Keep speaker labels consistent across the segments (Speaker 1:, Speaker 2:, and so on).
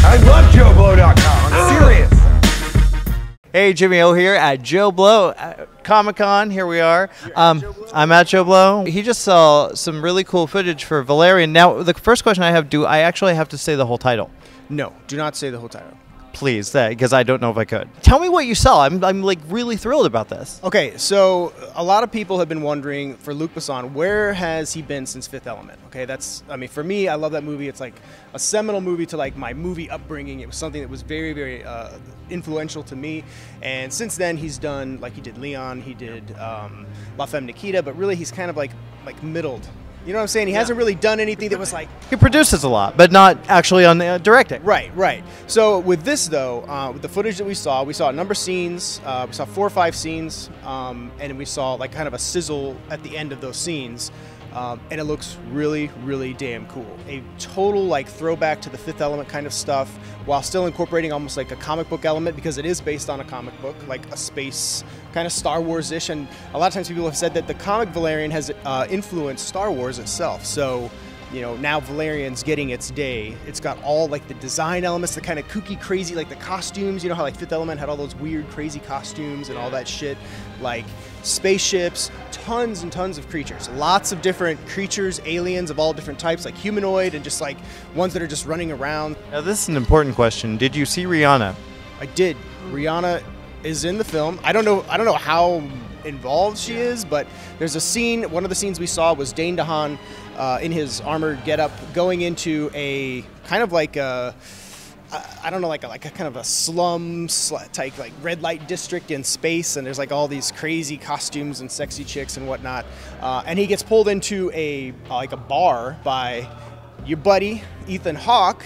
Speaker 1: I love JoeBlow.com. I'm serious.
Speaker 2: Hey, Jimmy O here at Joe Blow Comic-Con. Here we are. I'm at Joe Blow. He just saw some really cool footage for Valerian. Now, the first question I have, do I actually have to say the whole title?
Speaker 3: No, do not say the whole title.
Speaker 2: Please, because I don't know if I could. Tell me what you saw. I'm like really thrilled about this.
Speaker 3: Okay, so a lot of people have been wondering for Luc Besson, where has he been since Fifth Element? Okay, I mean, for me, I love that movie. It's like a seminal movie to like my movie upbringing. It was something that was very, very influential to me. And since then, he's done, like he did Leon, he did La Femme Nikita, but really he's kind of like middled. You know what I'm saying? He hasn't really done anything that was like...
Speaker 2: He produces a lot, but not actually on directing.
Speaker 3: Right, right. So with this, though, with the footage that we saw a number of scenes. We saw 4 or 5 scenes, and we saw like kind of a sizzle at the end of those scenes. And it looks really, really damn cool. A total like throwback to the Fifth Element kind of stuff, while still incorporating almost like a comic book element, because it is based on a comic book, like a space kind of Star Wars-ish. And a lot of times people have said that the comic Valerian has influenced Star Wars itself. So, you know, now Valerian's getting its day. It's got all like the design elements, the kind of kooky, crazy, like the costumes. You know how like Fifth Element had all those weird, crazy costumes and all that shit. Like spaceships, tons and tons of creatures. Lots of different creatures, aliens of all different types, like humanoid and just like ones that are just running around.
Speaker 2: Now this is an important question. Did you see Rihanna?
Speaker 3: I did. Rihanna is in the film. I don't know how involved she is, but there's a scene. One of the scenes we saw was Dane DeHaan in his armored getup going into a kind of like a, I don't know, like a kind of a slum type like red light district in space, and there's like all these crazy costumes and sexy chicks and whatnot, and he gets pulled into a like a bar by your buddy Ethan Hawke,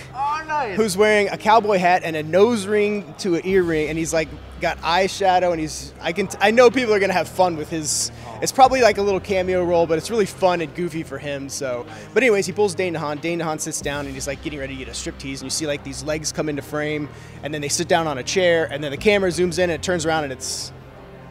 Speaker 3: who's wearing a cowboy hat and a nose ring to an ear ring, and he's like got eyeshadow, and I know people are gonna have fun with his. It's probably like a little cameo role, but it's really fun and goofy for him. So, but anyways, he pulls Dane DeHaan. Dane DeHaan sits down and he's like getting ready to get a striptease, and you see like these legs come into frame, and then they sit down on a chair, and then the camera zooms in and it turns around and it's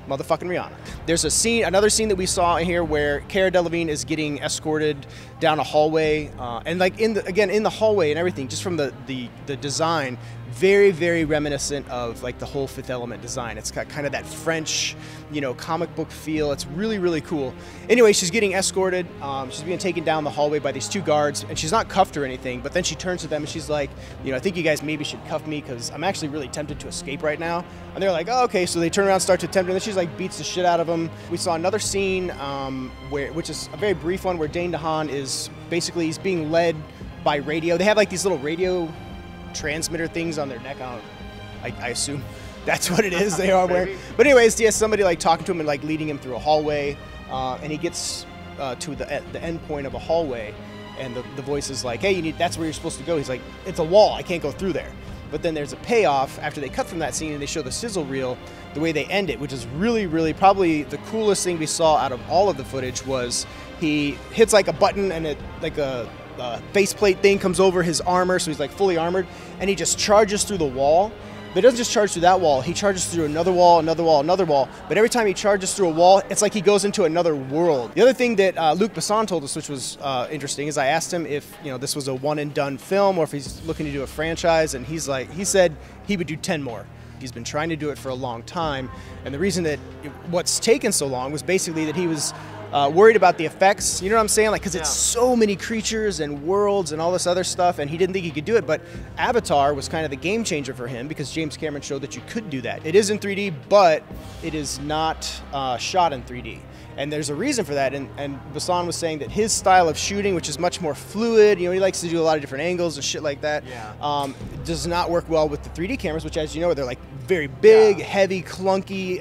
Speaker 3: motherfucking Rihanna. There's a scene, another scene that we saw in here where Cara Delevingne is getting escorted down a hallway, and like in the hallway and everything, just from the design, very, very reminiscent of like the whole Fifth Element design. It's got kind of that French, you know, comic book feel. It's really, really cool. Anyway, she's getting escorted. She's being taken down the hallway by these 2 guards, and she's not cuffed or anything, but then she turns to them and she's like, you know, I think you guys maybe should cuff me because I'm actually really tempted to escape right now. And they're like, oh, okay. So they turn around, start to attempt, and then she's like beats the shit out of them. We saw another scene which is a very brief one, where Dane DeHaan is basically, he's being led by radio. They have like these little radio transmitter things on their neck. I assume that's what it is they are wearing. But anyways, he has somebody like talking to him and like leading him through a hallway, and he gets to the end point of a hallway, and the voice is like, hey, that's where you're supposed to go. He's like, it's a wall, I can't go through there. But then there's a payoff after they cut from that scene and they show the sizzle reel. The way they end it, which is really, really probably the coolest thing we saw out of all of the footage, was he hits like a button and it like a faceplate thing comes over his armor, so he's like fully armored, and he just charges through the wall. But he doesn't just charge through that wall, he charges through another wall, another wall, another wall. But every time he charges through a wall, it's like he goes into another world. The other thing that Luc Besson told us, which was interesting, is I asked him if, you know, this was a one and done film or if he's looking to do a franchise, and he said he would do 10 more. He's been trying to do it for a long time, and the reason that what's taken so long was basically that he was worried about the effects, you know what I'm saying? Like, because it's so many creatures and worlds and all this other stuff, and he didn't think he could do it. But Avatar was kind of the game changer for him, because James Cameron showed that you could do that. It is in 3D, but it is not shot in 3D. And there's a reason for that, and Besson was saying that his style of shooting, which is much more fluid, you know, he likes to do a lot of different angles and shit like that, does not work well with the 3D cameras, which, as you know, they're like very big, heavy, clunky,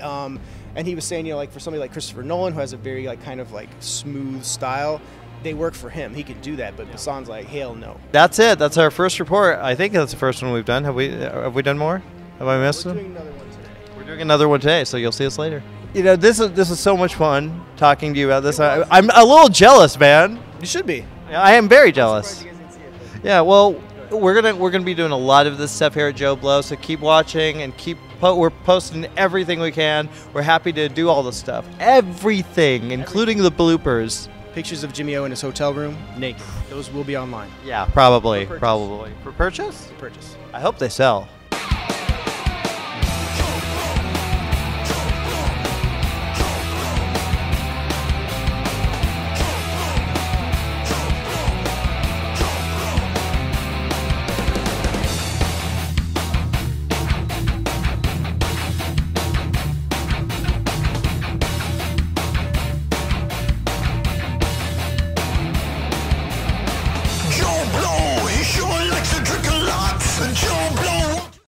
Speaker 3: and he was saying, you know, like for somebody like Christopher Nolan, who has a very like kind of like smooth style, they work for him. He could do that, but Besson's like, hell no.
Speaker 2: That's it. That's our first report. I think that's the first one we've done. Have we done more? Have I missed them?
Speaker 3: We're doing another one today.
Speaker 2: We're doing another one today, so you'll see us later. You know, this is so much fun talking to you about this. I'm a little jealous, man.
Speaker 3: You should be.
Speaker 2: I am very jealous.
Speaker 3: I'm surprised you guys didn't see it,
Speaker 2: Yeah, well, we're gonna be doing a lot of this stuff here at Joe Blow, so keep watching and we're posting everything we can. We're happy to do all the stuff, everything, including the bloopers.
Speaker 3: pictures of Jimmy O in his hotel room, naked. Those will be online.
Speaker 2: Yeah, probably.
Speaker 3: For purchase.
Speaker 2: Probably. For purchase?
Speaker 3: Purchase.
Speaker 2: I hope they sell.